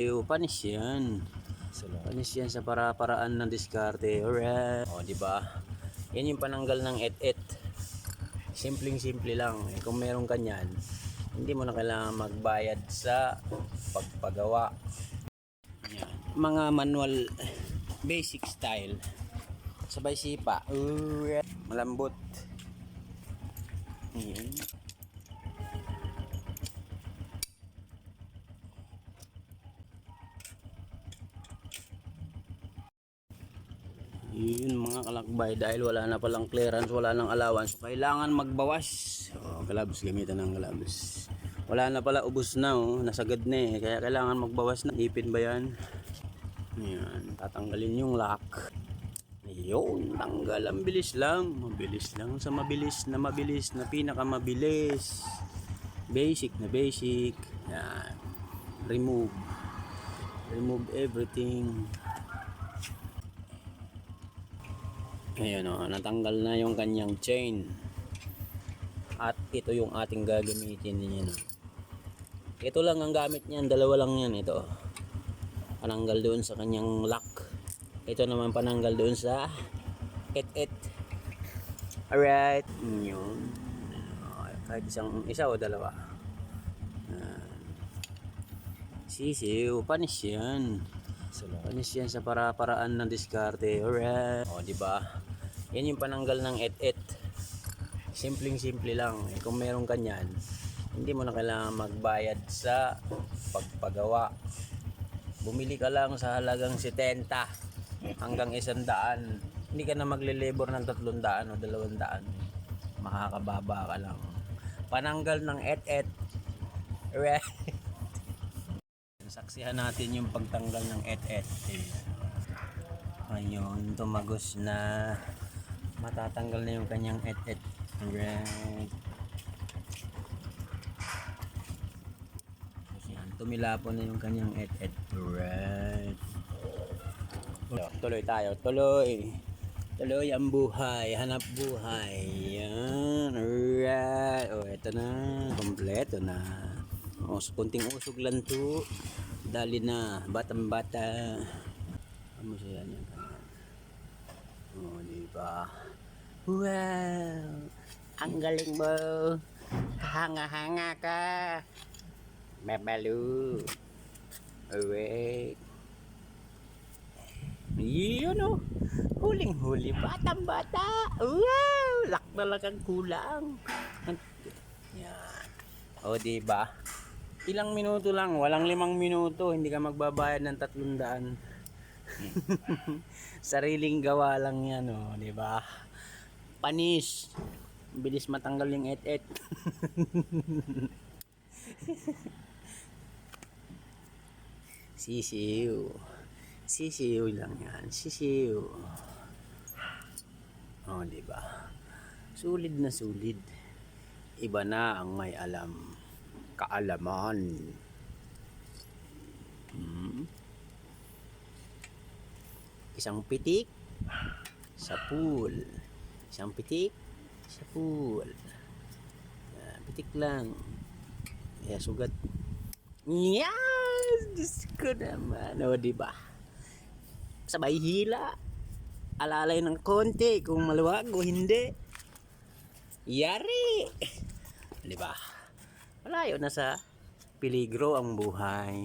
Panis yan. Panis yan sa para-paraan ng diskarte. Alright. O, diba? Yan yung pananggal ng et-et. Simpleng-simple lang. Kung meron ka nyan, hindi mo na kailangan magbayad sa pagpagawa. Yan. Mga manual basic style. Sabay sipa. Alright. Malambot. Yan. Yun mga kalakbay, dahil wala na palang clearance, wala nang allowance, so kailangan magbawas. Gloves, gamitan ng gloves. Wala na pala, ubos na, nasagad na eh, kaya kailangan magbawas na. Ipin ba yan? Yan, tatanggalin yung lock. Yun, tanggal. Ang bilis lang, mabilis lang sa mabilis na pinakamabilis. Basic na basic. Yan, remove everything. Ayan natanggal na yung kanyang chain. At ito yung ating gagamitin niya. Ito lang ang gamit niyan, dalawa lang yan ito. Pananggal doon sa kanyang lock. Ito naman pananggal doon sa et-et. Alright. Yun. Kahit isa o dalawa. Sisiw, panis yan. Panis yan sa para-paraan ng diskarte. Alright. O, diba? Yan yung pananggal ng et-et. Simpleng-simple lang. Kung meron ka nyan, hindi mo na kailangan magbayad sa pagpagawa. Bumili ka lang sa halagang 70 hanggang 100. Hindi ka na magle-labor ng 300 o 200. Makakababa ka lang. Pananggal ng et-et. Alright. Saksihan natin yung pagtanggal ng et-et. Ayun, tumagos na. Matatanggal na yung kanyang et-et. Alright. Yan, tumilapon na yung kanyang et-et. Alright. Tuloy tayo. Tuloy ang buhay. Hanap buhay. Yan. Alright. O, eto na. Kompleto na. O, kunting usog lang to. Dali na. Batang bata. Ano siya yan? O, diba? Wow! Ang galing mo! Hanga-hanga ka! Babalu! Alright! Yun o! Huling-huli! Batang-bata! Wow! Lak na lang ang kulang! Yan! O, diba? Ilang minuto lang, walang 5 minuto, hindi ka magbabayad ng 300. Sariling gawa lang yan, di ba? Panis. Bilis matanggal yung et-et. Sisiw. Sisiw lang yan, sisiw. Di ba? Sulid na sulid. Iba na ang may alam. Kaalaman. Isang pitik sa pool. Isang pitik sa pool. Pitik lang. Sugat. Yes! Diyos ko naman. Diba? Sabay hila. Alalay ng konti kung maluwag o hindi. Yari! Diba? Malayo na sa peligro ang buhay.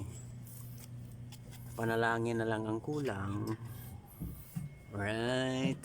Panalangin na lang ang kulang. Right.